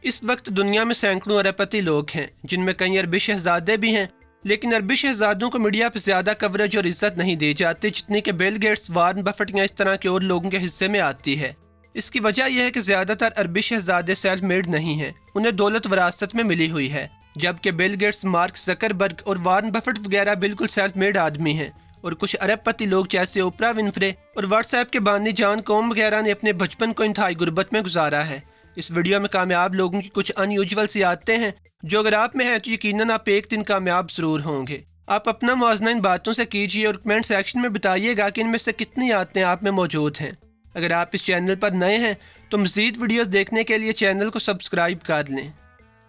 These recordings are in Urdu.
اس وقت دنیا میں سینکڑوں اربپتی لوگ ہیں جن میں کئی عربی شہزادے بھی ہیں، لیکن عربی شہزادوں کو میڈیا پہ زیادہ کوریج اور عزت نہیں دی جاتی جتنی کہ بل گیٹس، وارن بفٹ یا اس طرح کے اور لوگوں کے حصے میں آتی ہے۔ اس کی وجہ یہ ہے کہ زیادہ تر عربی شہزادے سیلف میڈ نہیں ہیں، انہیں دولت وراثت میں ملی ہوئی ہے، جبکہ بل گیٹس، مارک زکربرگ اور وارن بفٹ وغیرہ بالکل سیلف میڈ آدمی ہیں، اور کچھ عرب پتی لوگ جیسے اوپرا ونفرے اور واٹس ایپ کے بانی جان کوم وغیرہ نے اپنے بچپن کو انتہائی غربت میں گزارا ہے۔ اس ویڈیو میں کامیاب لوگوں کی کچھ ان یوزول سی عادتیں ہیں جو اگر آپ میں ہیں تو یقیناً آپ ایک دن کامیاب ضرور ہوں گے۔ آپ اپنا موازنہ ان باتوں سے کیجیے اور کمنٹ سیکشن میں بتائیے گا کہ ان میں سے کتنی عادتیں آپ میں موجود ہیں۔ اگر آپ اس چینل پر نئے ہیں تو مزید ویڈیوز دیکھنے کے لیے چینل کو سبسکرائب کر لیں۔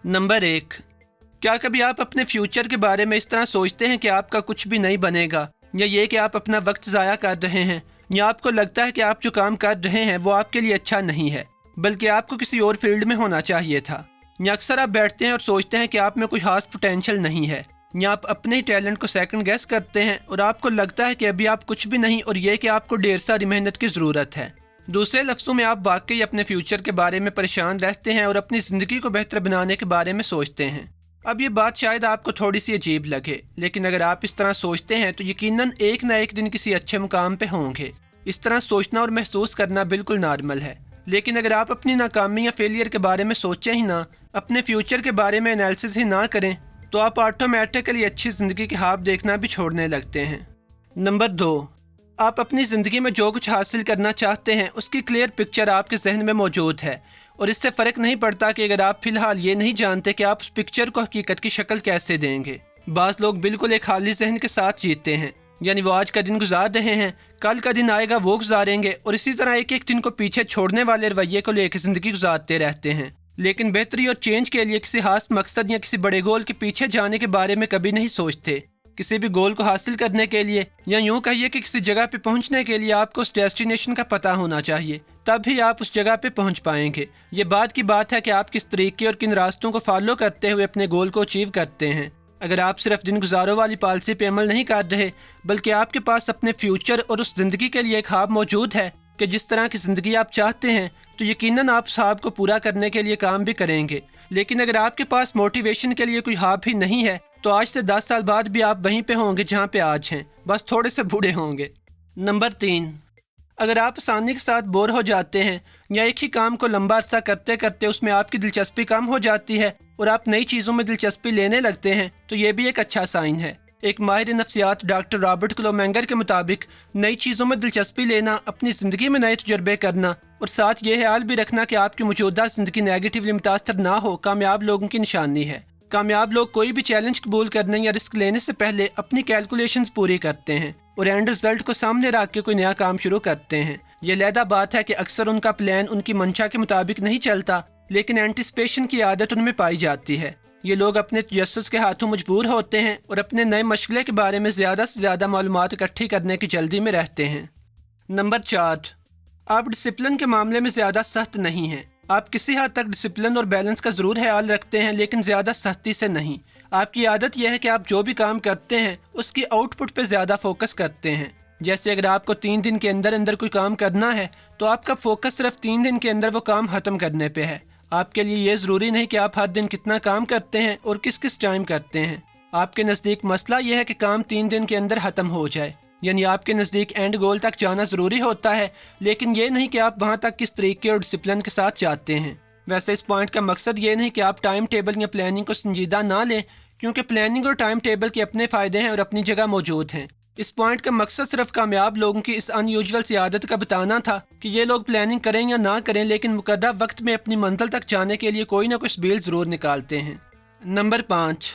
نمبر 1، کیا کبھی آپ اپنے فیوچر کے بارے میں اس طرح سوچتے ہیں کہ آپ کا کچھ بھی نہیں بنے گا، یا یہ کہ آپ اپنا وقت ضائع کر رہے ہیں، یا آپ کو لگتا ہے کہ آپ جو کام کر رہے ہیں وہ آپ کے لیے اچھا نہیں ہے بلکہ آپ کو کسی اور فیلڈ میں ہونا چاہیے تھا، یا اکثر آپ بیٹھتے ہیں اور سوچتے ہیں کہ آپ میں کوئی خاص پوٹینشل نہیں ہے، یا آپ اپنے ہی ٹیلنٹ کو سیکنڈ گیس کرتے ہیں اور آپ کو لگتا ہے کہ ابھی آپ کچھ بھی نہیں اور یہ کہ آپ کو ڈھیر ساری محنت کی ضرورت ہے۔ دوسرے لفظوں میں آپ واقعی اپنے فیوچر کے بارے میں پریشان رہتے ہیں اور اپنی زندگی کو بہتر بنانے کے بارے میں سوچتے ہیں۔ اب یہ بات شاید آپ کو تھوڑی سی عجیب لگے، لیکن اگر آپ اس طرح سوچتے ہیں تو یقیناً ایک نہ ایک دن کسی اچھے مقام پہ ہوں گے۔ اس طرح سوچنا اور محسوس کرنا بالکل نارمل ہے، لیکن اگر آپ اپنی ناکامی یا فیلئر کے بارے میں سوچیں ہی نہ، اپنے فیوچر کے بارے میں انالیسس ہی نہ کریں، تو آپ آٹومیٹکلی اچھی زندگی کے خواب دیکھنا بھی چھوڑنے لگتے ہیں۔ نمبر 2، آپ اپنی زندگی میں جو کچھ حاصل کرنا چاہتے ہیں اس کی کلیئر پکچر آپ کے ذہن میں موجود ہے، اور اس سے فرق نہیں پڑتا کہ اگر آپ فی الحال یہ نہیں جانتے کہ آپ اس پکچر کو حقیقت کی شکل کیسے دیں گے۔ بعض لوگ بالکل ایک خالی ذہن کے ساتھ جیتے ہیں، یعنی وہ آج کا دن گزار رہے ہیں، کل کا دن آئے گا وہ گزاریں گے، اور اسی طرح ایک ایک دن کو پیچھے چھوڑنے والے رویے کو لے کے زندگی گزارتے رہتے ہیں، لیکن بہتری اور چینج کے لیے کسی خاص مقصد یا کسی بڑے گول کے پیچھے جانے کے بارے میں کبھی نہیں سوچتے۔ کسی بھی گول کو حاصل کرنے کے لیے، یا یوں کہیے کہ کسی جگہ پہ پہنچنے کے لیے آپ کو اس ڈیسٹینیشن کا پتہ ہونا چاہیے، تب ہی آپ اس جگہ پہ پہنچ پائیں گے۔ یہ بات کی بات ہے کہ آپ کس طریقے اور کن راستوں کو فالو کرتے ہوئے اپنے گول کو اچیو کرتے ہیں۔ اگر آپ صرف دن گزاروں والی پالیسی پہ عمل نہیں کر رہے بلکہ آپ کے پاس اپنے فیوچر اور اس زندگی کے لیے ایک خواب موجود ہے کہ جس طرح کی زندگی آپ چاہتے ہیں، تو یقیناً آپ اس خواب کو پورا کرنے کے لیے کام بھی کریں گے۔ لیکن اگر آپ کے پاس موٹیویشن کے لیے کوئی خواب ہی نہیں ہے تو آج سے 10 سال بعد بھی آپ وہیں پہ ہوں گے جہاں پہ آج ہیں، بس تھوڑے سے بوڑھے ہوں گے۔ نمبر 3، اگر آپ آسانی کے ساتھ بور ہو جاتے ہیں یا ایک ہی کام کو لمبا عرصہ کرتے کرتے اس میں آپ کی دلچسپی کم ہو جاتی ہے اور آپ نئی چیزوں میں دلچسپی لینے لگتے ہیں، تو یہ بھی ایک اچھا سائن ہے۔ ایک ماہر نفسیات ڈاکٹر رابرٹ کلومینگر کے مطابق نئی چیزوں میں دلچسپی لینا، اپنی زندگی میں نئے تجربے کرنا اور ساتھ یہ خیال بھی رکھنا کہ آپ کی موجودہ زندگی نیگیٹیولی متاثر نہ ہو، کامیاب لوگوں کی نشانی ہے۔ کامیاب لوگ کوئی بھی چیلنج قبول کرنے یا رسک لینے سے پہلے اپنی کیلکولیشنز پوری کرتے ہیں اور اینڈ رزلٹ کو سامنے رکھ کے کوئی نیا کام شروع کرتے ہیں۔ یہ علیحدہ بات ہے کہ اکثر ان کا پلان ان کی منشا کے مطابق نہیں چلتا، لیکن اینٹیسپیشن کی عادت ان میں پائی جاتی ہے۔ یہ لوگ اپنے تجسس کے ہاتھوں مجبور ہوتے ہیں اور اپنے نئے مشغلے کے بارے میں زیادہ سے زیادہ معلومات اکٹھی کرنے کی جلدی میں رہتے ہیں۔ نمبر 4، آپ ڈسپلن کے معاملے میں زیادہ سخت نہیں ہیں۔ آپ کسی حد تک ڈسپلن اور بیلنس کا ضرور خیال رکھتے ہیں، لیکن زیادہ سختی سے نہیں۔ آپ کی عادت یہ ہے کہ آپ جو بھی کام کرتے ہیں اس کی آؤٹ پٹ پہ زیادہ فوکس کرتے ہیں۔ جیسے اگر آپ کو 3 دن کے اندر اندر کوئی کام کرنا ہے تو آپ کا فوکس صرف 3 دن کے اندر وہ کام ختم کرنے پہ ہے۔ آپ کے لیے یہ ضروری نہیں کہ آپ ہر دن کتنا کام کرتے ہیں اور کس کس ٹائم کرتے ہیں۔ آپ کے نزدیک مسئلہ یہ ہے کہ کام 3 دن کے اندر ختم ہو جائے، یعنی آپ کے نزدیک اینڈ گول تک جانا ضروری ہوتا ہے، لیکن یہ نہیں کہ آپ وہاں تک کس طریقے اور ڈسپلن کے ساتھ جاتے ہیں۔ ویسے اس پوائنٹ کا مقصد یہ نہیں کہ آپ ٹائم ٹیبل یا پلاننگ کو سنجیدہ نہ لیں، کیونکہ پلاننگ اور ٹائم ٹیبل کے اپنے فائدے ہیں اور اپنی جگہ موجود ہیں۔ اس پوائنٹ کا مقصد صرف کامیاب لوگوں کی اس ان یوزول سی عادت کا بتانا تھا کہ یہ لوگ پلاننگ کریں یا نہ کریں، لیکن مقررہ وقت میں اپنی منزل تک جانے کے لیے کوئی نہ کوئی سبیل ضرور نکالتے ہیں۔ نمبر 5،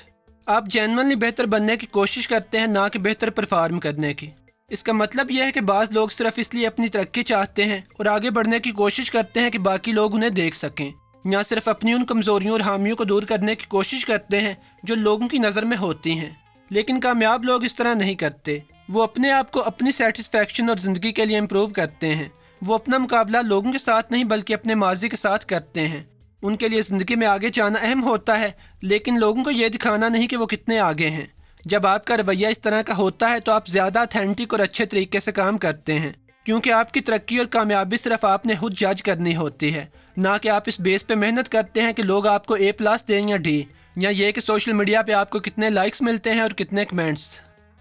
آپ جینوئنلی بہتر بننے کی کوشش کرتے ہیں، نہ کہ بہتر پرفارم کرنے کی۔ اس کا مطلب یہ ہے کہ بعض لوگ صرف اس لیے اپنی ترقی چاہتے ہیں اور آگے بڑھنے کی کوشش کرتے ہیں کہ باقی لوگ انہیں دیکھ سکیں، یا صرف اپنی ان کمزوریوں اور خامیوں کو دور کرنے کی کوشش کرتے ہیں جو لوگوں کی نظر میں ہوتی ہیں۔ لیکن کامیاب لوگ اس طرح نہیں کرتے۔ وہ اپنے آپ کو اپنی سیٹسفیکشن اور زندگی کے لیے امپروو کرتے ہیں۔ وہ اپنا مقابلہ لوگوں کے ساتھ نہیں بلکہ اپنے ماضی کے ساتھ کرتے ہیں۔ ان کے لیے زندگی میں آگے جانا اہم ہوتا ہے، لیکن لوگوں کو یہ دکھانا نہیں کہ وہ کتنے آگے ہیں۔ جب آپ کا رویہ اس طرح کا ہوتا ہے تو آپ زیادہ اتھینٹک اور اچھے طریقے سے کام کرتے ہیں، کیونکہ آپ کی ترقی اور کامیابی صرف آپ نے خود جج کرنی ہوتی ہے۔ نہ کہ آپ اس بیس پہ محنت کرتے ہیں کہ لوگ آپ کو A+ دیں یا D، یا یہ کہ سوشل میڈیا پہ آپ کو کتنے لائکس ملتے ہیں اور کتنے کمنٹس۔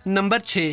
نمبر 6،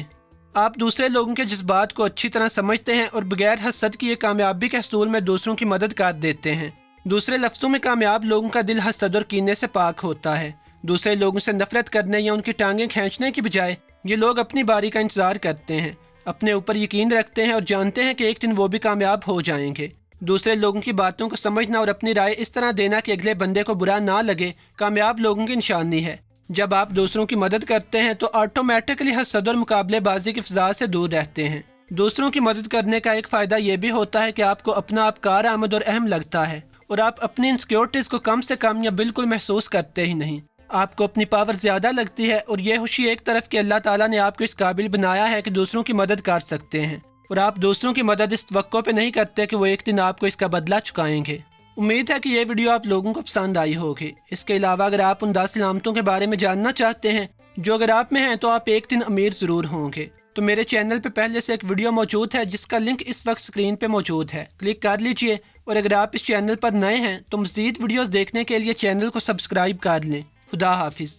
آپ دوسرے لوگوں کے جذبات کو اچھی طرح سمجھتے ہیں اور بغیر حسد کیے کامیابی کے حصول میں دوسروں کی مدد کر دیتے ہیں۔ دوسرے لفظوں میں کامیاب لوگوں کا دل حسد اور کینے سے پاک ہوتا ہے۔ دوسرے لوگوں سے نفرت کرنے یا ان کی ٹانگیں کھینچنے کی بجائے یہ لوگ اپنی باری کا انتظار کرتے ہیں، اپنے اوپر یقین رکھتے ہیں اور جانتے ہیں کہ ایک دن وہ بھی کامیاب ہو جائیں گے۔ دوسرے لوگوں کی باتوں کو سمجھنا اور اپنی رائے اس طرح دینا کہ اگلے بندے کو برا نہ لگے کامیاب لوگوں کی نشانی ہے۔ جب آپ دوسروں کی مدد کرتے ہیں تو آٹومیٹکلی حسد اور مقابلے بازی کی فضا سے دور رہتے ہیں۔ دوسروں کی مدد کرنے کا ایک فائدہ یہ بھی ہوتا ہے کہ آپ کو اپنا آپ کارآمد اور اہم لگتا ہے اور آپ اپنی انسیکیورٹیز کو کم سے کم یا بالکل محسوس کرتے ہی نہیں۔ آپ کو اپنی پاور زیادہ لگتی ہے اور یہ خوشی ایک طرف کہ اللہ تعالیٰ نے آپ کو اس قابل بنایا ہے کہ دوسروں کی مدد کر سکتے ہیں، اور آپ دوسروں کی مدد اس توقع پہ نہیں کرتے کہ وہ ایک دن آپ کو اس کا بدلہ چکائیں گے۔ امید ہے کہ یہ ویڈیو آپ لوگوں کو پسند آئی ہوگی۔ اس کے علاوہ اگر آپ ان 10 علامتوں کے بارے میں جاننا چاہتے ہیں جو اگر آپ میں ہیں تو آپ ایک دن امیر ضرور ہوں گے، تو میرے چینل پہ پہلے سے ایک ویڈیو موجود ہے جس کا لنک اس وقت اسکرین پہ موجود ہے، کلک کر لیجئے۔ اور اگر آپ اس چینل پر نئے ہیں تو مزید ویڈیوز دیکھنے کے لیے چینل کو سبسکرائب کر لیں۔ خدا حافظ۔